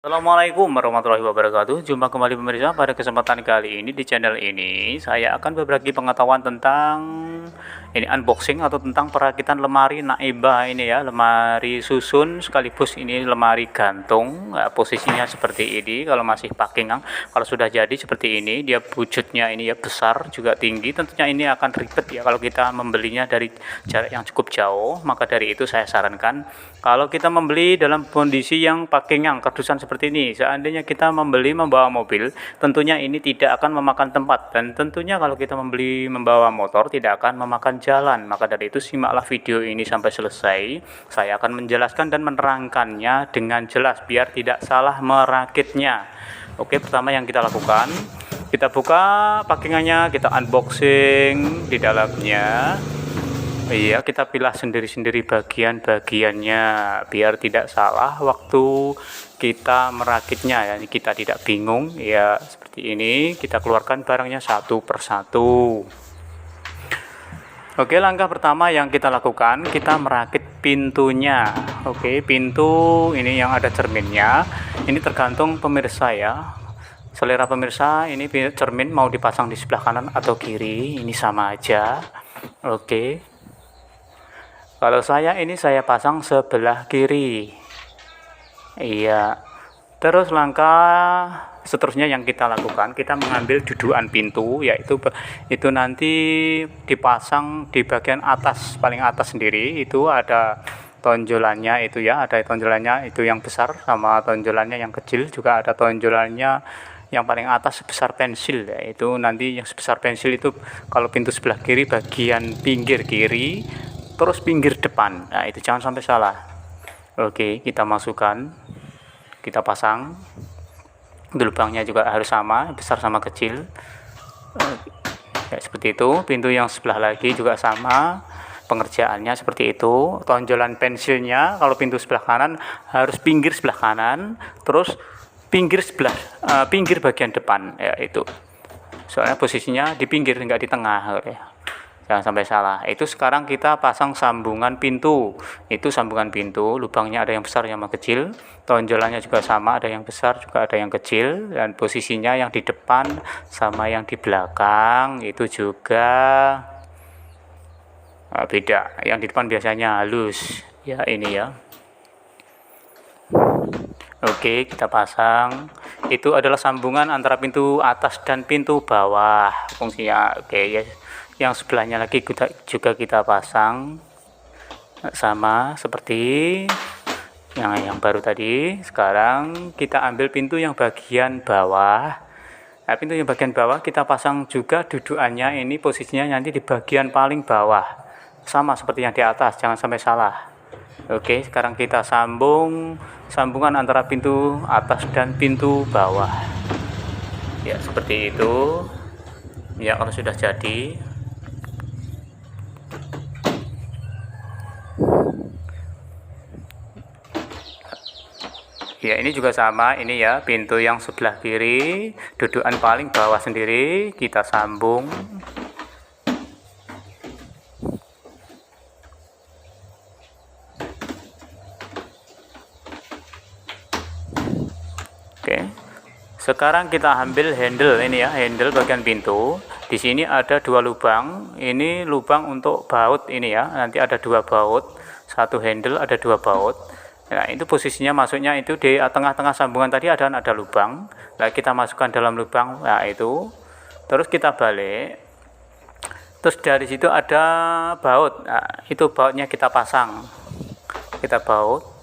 Assalamualaikum warahmatullahi wabarakatuh. Jumpa kembali pemirsa, pada kesempatan kali ini di channel ini saya akan berbagi pengetahuan tentang unboxing atau tentang perakitan lemari naibah ini ya, lemari susun sekaligus ini lemari gantung. Nah, posisinya seperti ini kalau masih packing. Kalau sudah jadi seperti ini, dia wujudnya ini ya besar juga tinggi. Tentunya ini akan ribet ya kalau kita membelinya dari jarak yang cukup jauh. Maka dari itu saya sarankan kalau kita membeli dalam kondisi yang packing kardusan seperti ini, seandainya kita membeli membawa mobil, tentunya ini tidak akan memakan tempat, dan tentunya kalau kita membeli membawa motor tidak akan memakan jalan. Maka dari itu simaklah video ini sampai selesai. Saya akan menjelaskan dan menerangkannya dengan jelas biar tidak salah merakitnya. Oke, pertama yang kita lakukan, kita buka packingannya, kita unboxing di dalamnya. Iya, kita pilih sendiri-sendiri bagian-bagiannya biar tidak salah waktu kita merakitnya ya, kita tidak bingung ya. Seperti ini kita keluarkan barangnya satu persatu. Oke, langkah pertama yang kita lakukan, kita merakit pintunya. Oke, pintu ini yang ada cerminnya, ini tergantung pemirsa ya, selera pemirsa. Ini cermin mau dipasang di sebelah kanan atau kiri, ini sama aja. Oke, kalau saya pasang sebelah kiri. Iya. Terus langkah seterusnya yang kita lakukan, kita mengambil dudukan pintu, yaitu itu nanti dipasang di bagian atas, paling atas sendiri. Itu ada tonjolannya itu ya, ada tonjolannya itu yang besar, sama tonjolannya yang kecil juga ada tonjolannya. Yang paling atas sebesar pensil ya, itu nanti yang sebesar pensil itu kalau pintu sebelah kiri bagian pinggir kiri, terus pinggir depan. Nah, itu jangan sampai salah. Oke, kita masukkan, kita pasang. Lubangnya juga harus sama, besar sama kecil. Ya, seperti itu. Pintu yang sebelah lagi juga sama, pengerjaannya seperti itu. Tonjolan pensilnya kalau pintu sebelah kanan harus pinggir sebelah kanan, terus pinggir bagian depan ya, itu. Soalnya posisinya di pinggir, enggak di tengah ya. Jangan sampai salah. Itu sekarang kita pasang sambungan pintu. Itu sambungan pintu, lubangnya ada yang besar yang kecil, tonjolannya juga sama, ada yang besar juga ada yang kecil, dan posisinya yang di depan sama yang di belakang itu juga beda. Yang di depan biasanya halus ya, ini ya. Oke, kita pasang. Itu adalah sambungan antara pintu atas dan pintu bawah fungsinya. Oke ya. Yang sebelahnya lagi juga kita pasang sama seperti yang baru tadi. Sekarang kita ambil pintu yang bagian bawah. Nah, pintu yang bagian bawah kita pasang juga dudukannya, ini posisinya nanti di bagian paling bawah, sama seperti yang di atas, jangan sampai salah. Oke, sekarang kita sambungan antara pintu atas dan pintu bawah ya, seperti itu ya. Kalau sudah jadi, ya ini juga sama, ini ya pintu yang sebelah kiri, dudukan paling bawah sendiri kita sambung. Oke, sekarang kita ambil handle ini ya, handle bagian pintu. Di sini ada dua lubang, ini lubang untuk baut ini ya, nanti ada dua baut, satu handle ada dua baut. Nah, itu posisinya masuknya itu di tengah-tengah sambungan tadi ada lubang. Nah, kita masukkan dalam lubang, nah itu. Terus kita balik. Terus dari situ ada baut. Nah, itu bautnya kita pasang. Kita baut.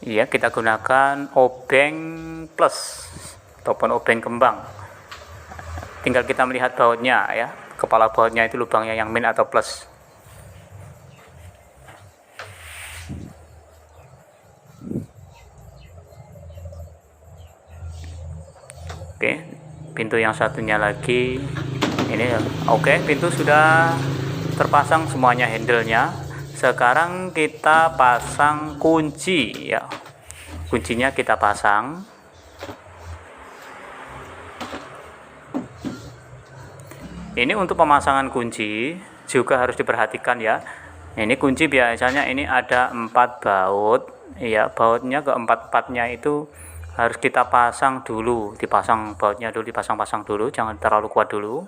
Iya, kita gunakan obeng plus ataupun obeng kembang. Tinggal kita melihat bautnya ya, kepala bautnya itu lubangnya yang min atau plus. Oke, pintu yang satunya lagi ini. Oke, pintu sudah terpasang semuanya handle-nya. Sekarang kita pasang kunci ya, kuncinya kita pasang. Ini untuk pemasangan kunci juga harus diperhatikan ya. Ini kunci biasanya ini ada 4 baut, ya bautnya keempat-empatnya itu harus kita pasang dulu, dipasang bautnya dulu, dipasang-pasang dulu, jangan terlalu kuat dulu.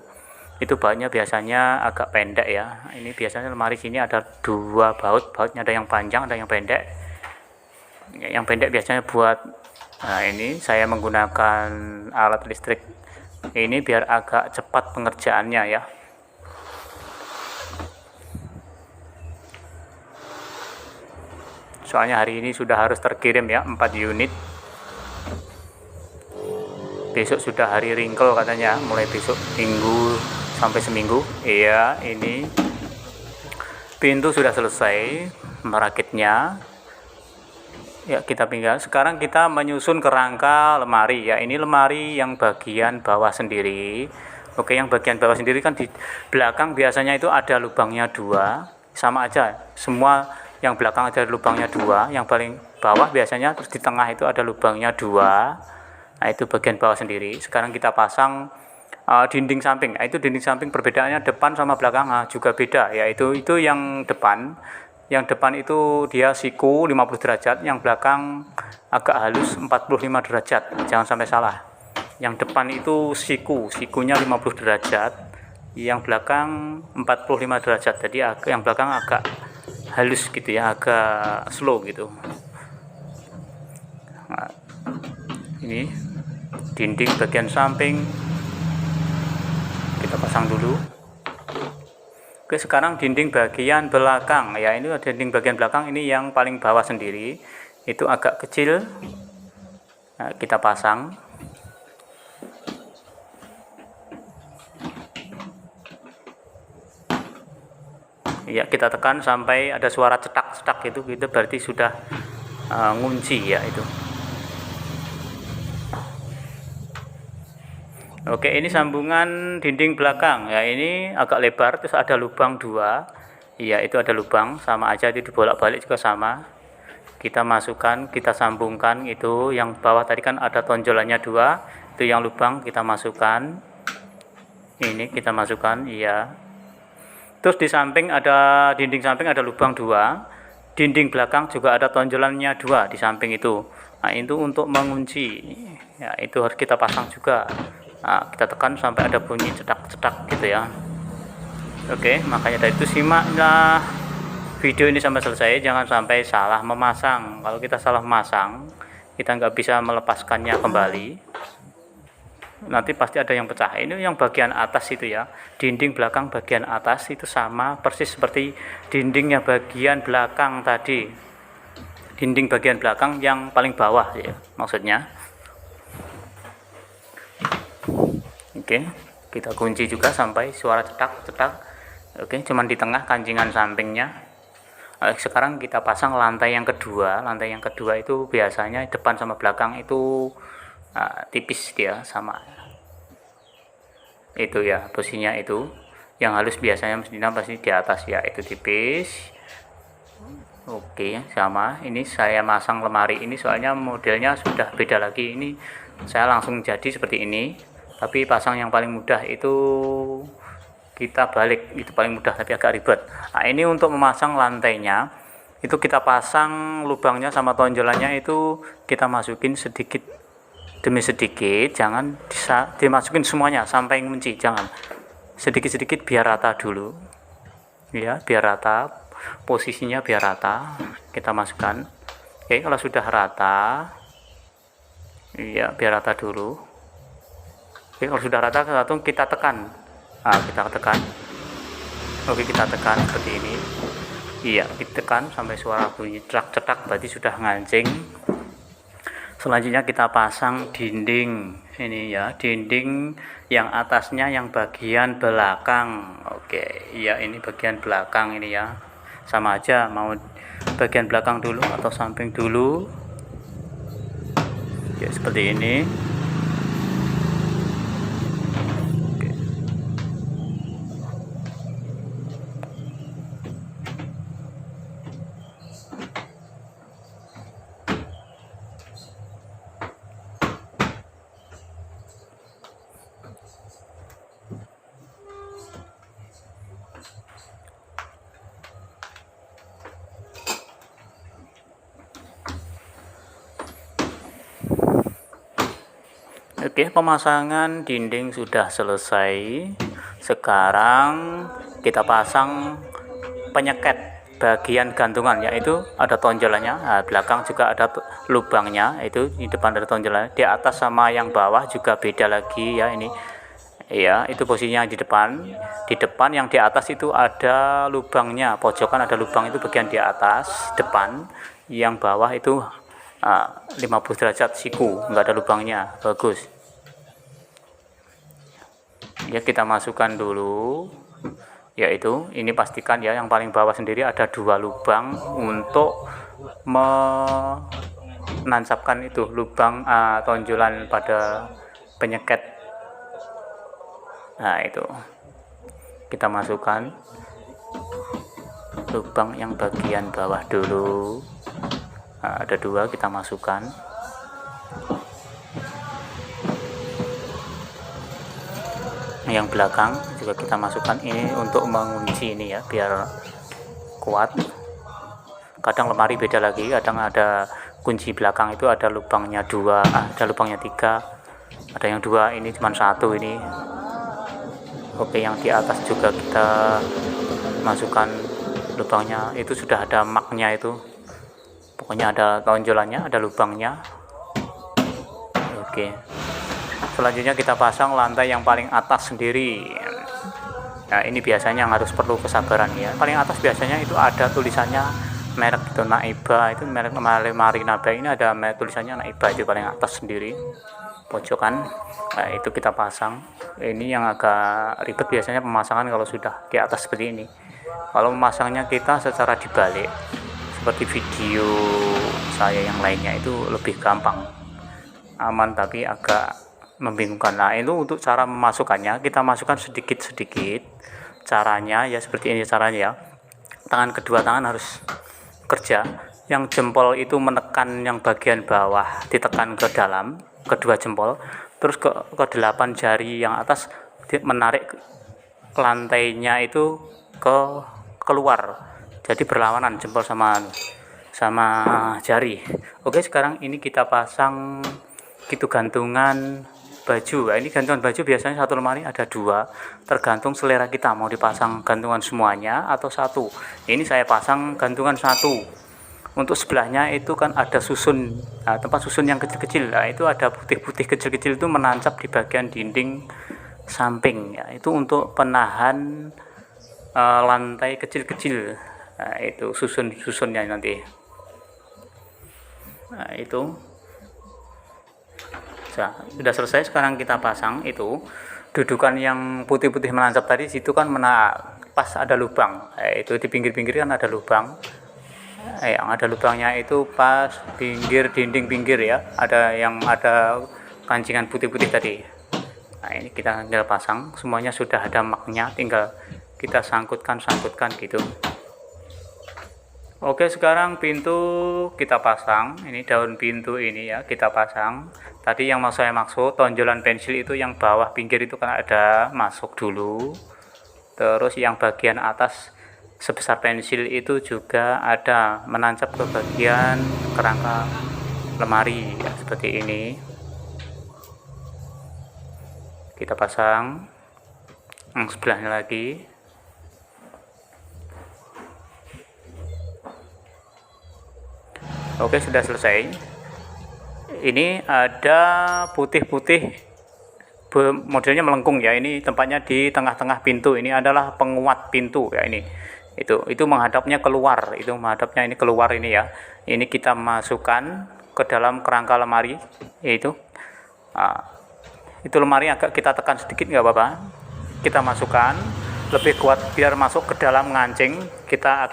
Itu bautnya biasanya agak pendek ya. Ini biasanya lemari sini ada 2 bautnya ada yang panjang, ada yang pendek. Yang pendek biasanya buat, nah ini saya menggunakan alat listrik ini biar agak cepat pengerjaannya ya. Soalnya hari ini sudah harus terkirim ya 4 unit. Besok sudah hari ringkel katanya, mulai besok minggu sampai seminggu. Iya, ini pintu sudah selesai merakitnya. Ya, kita tinggal sekarang kita menyusun kerangka lemari ya. Ini lemari yang bagian bawah sendiri. Oke, yang bagian bawah sendiri kan di belakang biasanya itu ada lubangnya 2, sama aja. Semua yang belakang ada lubangnya 2, yang paling bawah biasanya, terus di tengah itu ada lubangnya 2. Nah, itu bagian bawah sendiri. Sekarang kita pasang dinding samping. Nah, itu dinding samping perbedaannya depan sama belakang juga beda, yaitu yang depan. Yang depan itu dia siku 50 derajat, yang belakang agak halus 45 derajat. Jangan sampai salah. Yang depan itu sikunya 50 derajat, yang belakang 45 derajat. Jadi yang belakang agak halus gitu ya, agak slow gitu. Nah, ini dinding bagian samping kita pasang dulu. Oke, sekarang dinding bagian belakang ya. Ini dinding bagian belakang ini yang paling bawah sendiri, itu agak kecil. Nah, kita pasang. Ya, kita tekan sampai ada suara cetak-cetak itu berarti sudah ngunci ya itu. Oke, ini sambungan dinding belakang ya. Ini agak lebar, terus ada lubang 2. Iya, itu ada lubang, sama aja, itu dibolak-balik juga sama. Kita masukkan, kita sambungkan. Itu yang bawah tadi kan ada tonjolannya 2, itu yang lubang kita masukkan. Ini kita masukkan, iya. Terus di samping ada dinding samping ada lubang 2, dinding belakang juga ada tonjolannya 2 di samping itu. Nah, itu untuk mengunci ya, itu harus kita pasang juga. Nah, kita tekan sampai ada bunyi cetak-cetak gitu ya. Oke, makanya dari itu simaklah video ini sampai selesai, jangan sampai salah memasang. Kalau kita salah memasang, kita nggak bisa melepaskannya kembali, nanti pasti ada yang pecah. Ini yang bagian atas itu ya, dinding belakang bagian atas itu sama persis seperti dindingnya bagian belakang tadi, dinding bagian belakang yang paling bawah ya maksudnya. Oke, kita kunci juga sampai suara cetak-cetak. Oke, cuman di tengah kancingan sampingnya. Sekarang kita pasang lantai yang kedua. Lantai yang kedua itu biasanya depan sama belakang itu tipis dia sama. Itu ya posisinya itu. Yang halus biasanya mestinya pasti di atas ya, itu tipis. Oke, sama. Ini saya masang lemari ini soalnya modelnya sudah beda lagi. Ini saya langsung jadi seperti ini. Tapi pasang yang paling mudah itu kita balik, itu paling mudah tapi agak ribet. Nah, ini untuk memasang lantainya itu kita pasang lubangnya sama tonjolannya itu kita masukin sedikit demi sedikit, jangan dimasukin semuanya sampai ngunci, jangan, sedikit-sedikit biar rata dulu ya, biar rata posisinya, biar rata kita masukkan. Oke, kalau sudah rata ya biar rata dulu. Oke, kalau sudah rata langsung kita tekan. Kita tekan. Oke, kita tekan seperti ini. Iya, kita tekan sampai suara bunyi cetak-cetak berarti sudah ngancing. Selanjutnya kita pasang dinding ini ya, dinding yang atasnya yang bagian belakang. Oke, iya ini bagian belakang ini ya. Sama aja mau bagian belakang dulu atau samping dulu. Ya, seperti ini. Oke, pemasangan dinding sudah selesai. Sekarang kita pasang penyeket bagian gantungan, yaitu ada tonjolannya. Nah, belakang juga ada lubangnya, itu di depan ada tonjolannya. Di atas sama yang bawah juga beda lagi ya ini. Ya, itu posisinya di depan. Di depan yang di atas itu ada lubangnya, pojokan ada lubang, itu bagian di atas depan. Yang bawah itu 50 derajat siku, nggak ada lubangnya. Bagus ya, kita masukkan dulu, yaitu ini pastikan ya, yang paling bawah sendiri ada 2 lubang untuk menancapkan itu lubang tonjolan pada penyeket. Nah, itu kita masukkan lubang yang bagian bawah dulu. Nah, ada 2, kita masukkan. Yang belakang juga kita masukkan, ini untuk mengunci ini ya, biar kuat. Kadang lemari beda lagi, kadang ada kunci belakang itu ada lubangnya 2, ada lubangnya 3, ada yang 2, ini cuma 1 ini. Oke, yang di atas juga kita masukkan lubangnya, itu sudah ada maknya, itu pokoknya ada tonjolannya, ada lubangnya. Oke, selanjutnya kita pasang lantai yang paling atas sendiri. Nah, ini biasanya yang harus perlu kesabaran ya. Paling atas biasanya itu ada tulisannya merek itu, Naiba, itu merek lemari Naiba, ini ada tulisannya Naiba, itu paling atas sendiri pojokan. Nah, itu kita pasang. Ini yang agak ribet biasanya pemasangan kalau sudah di atas seperti ini. Kalau memasangnya kita secara dibalik seperti video saya yang lainnya, itu lebih gampang, aman, tapi agak membingungkan. Nah, itu untuk cara memasukkannya, kita masukkan sedikit-sedikit. Caranya ya seperti ini caranya ya. Kedua tangan harus kerja, yang jempol itu menekan yang bagian bawah, ditekan ke dalam, kedua jempol, terus ke 8 jari yang atas menarik lantainya itu keluar. Jadi berlawanan jempol sama jari. Oke, sekarang ini kita pasang gitu gantungan baju. Nah, ini gantungan baju biasanya satu lemari ada 2, tergantung selera kita mau dipasang gantungan semuanya atau 1. Ini saya pasang gantungan 1. Untuk sebelahnya itu kan ada susun, tempat susun yang kecil-kecil. Nah, itu ada putih-putih kecil-kecil, itu menancap di bagian dinding samping ya. Itu untuk penahan lantai kecil-kecil. Nah, itu susunnya nanti. Nah, itu sudah selesai. Sekarang kita pasang itu dudukan yang putih-putih menancap tadi, situ kan pas ada lubang. Itu di pinggir-pinggir kan ada lubang. Yang ada lubangnya itu pas pinggir dinding pinggir ya, ada yang ada kancingan putih-putih tadi. Nah, ini kita tinggal pasang, semuanya sudah ada maknya, tinggal kita sangkutkan gitu. Oke, sekarang pintu kita pasang. Ini daun pintu ini ya, kita pasang. Tadi yang mau saya maksud tonjolan pensil itu yang bawah pinggir itu kan ada, masuk dulu. Terus yang bagian atas sebesar pensil itu juga ada menancap ke bagian kerangka lemari ya, seperti ini. Kita pasang yang sebelahnya lagi. Oke, sudah selesai. Ini ada putih-putih, modelnya melengkung ya. Ini tempatnya di tengah-tengah pintu. Ini adalah penguat pintu ya ini. Itu menghadapnya keluar. Itu menghadapnya ini keluar ini ya. Ini kita masukkan ke dalam kerangka lemari. Itu lemari agak kita tekan sedikit, nggak apa-apa. Kita masukkan lebih kuat biar masuk ke dalam ngancing. Kita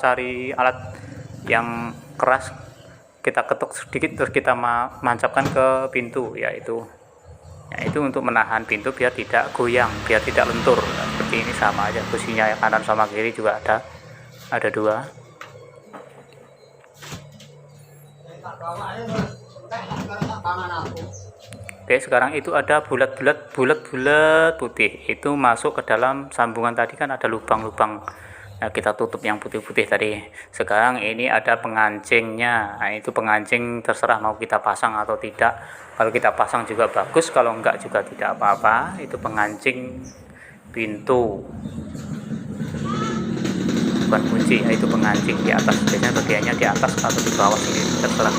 cari alat yang keras, kita ketuk sedikit, terus kita mancapkan ke pintu ya itu untuk menahan pintu biar tidak goyang, biar tidak lentur. Nah, seperti ini sama aja posisinya, kanan sama kiri juga ada 2. Oke, sekarang itu ada bulat-bulat putih, itu masuk ke dalam sambungan tadi kan ada lubang-lubang Nah, kita tutup yang putih-putih tadi. Sekarang ini ada pengancingnya. Nah, itu pengancing terserah mau kita pasang atau tidak. Kalau kita pasang juga bagus, kalau enggak juga tidak apa-apa. Itu pengancing pintu, bukan kunci. Nah, itu pengancing di atas. Biasanya bagiannya di atas atau di bawah sini, terserah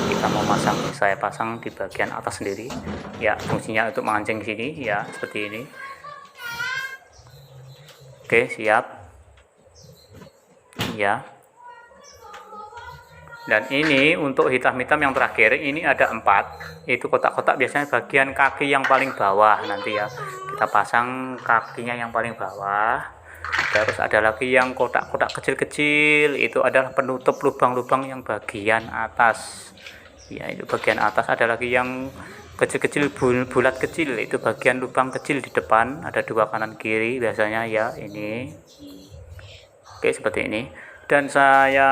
kita mau pasang. Saya pasang di bagian atas sendiri. Ya, fungsinya untuk mengancing sini ya, seperti ini. Oke, siap. Ya, dan ini untuk hitam-hitam yang terakhir ini ada 4, itu kotak-kotak biasanya bagian kaki yang paling bawah. Nanti ya kita pasang kakinya yang paling bawah. Terus ada lagi yang kotak-kotak kecil-kecil, itu adalah penutup lubang-lubang yang bagian atas ya. Itu bagian atas. Ada lagi yang kecil-kecil, bulat kecil, itu bagian lubang kecil di depan. Ada 2 kanan kiri biasanya ya. Ini oke, seperti ini. Dan saya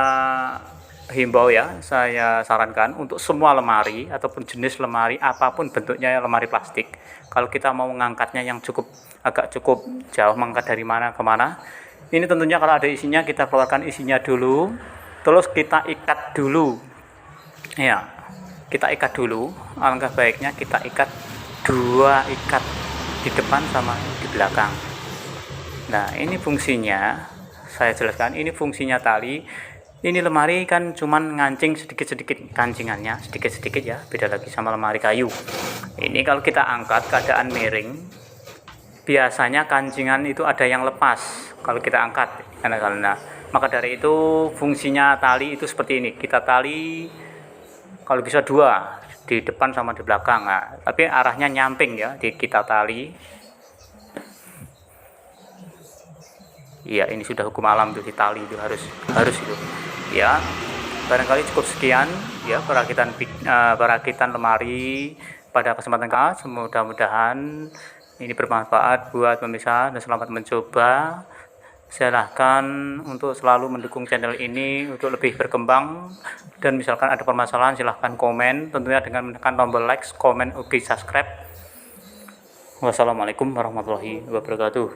himbau ya, saya sarankan untuk semua lemari ataupun jenis lemari apapun bentuknya, lemari plastik, kalau kita mau mengangkatnya yang agak cukup jauh, mengangkat dari mana ke mana, ini tentunya kalau ada isinya kita keluarkan isinya dulu, terus kita ikat dulu ya, kita ikat dulu. Alangkah baiknya kita ikat 2 ikat di depan sama di belakang. Nah, ini fungsinya saya jelaskan. Ini fungsinya tali. Ini lemari kan cuman ngancing sedikit-sedikit, kancingannya sedikit-sedikit ya, beda lagi sama lemari kayu. Ini kalau kita angkat keadaan miring, biasanya kancingan itu ada yang lepas kalau kita angkat. Karena maka dari itu fungsinya tali itu seperti ini. Kita tali kalau bisa 2 di depan sama di belakang. Nah, tapi arahnya nyamping ya, kita tali. Iya, ini sudah hukum alam tuh, di tali itu harus itu ya. Barangkali cukup sekian ya perakitan lemari pada kesempatan kali. Mudah-mudahan ini bermanfaat buat pemirsa dan selamat mencoba. Silahkan untuk selalu mendukung channel ini untuk lebih berkembang, dan misalkan ada permasalahan silahkan komen, tentunya dengan menekan tombol like, komen, subscribe. Wassalamualaikum warahmatullahi wabarakatuh.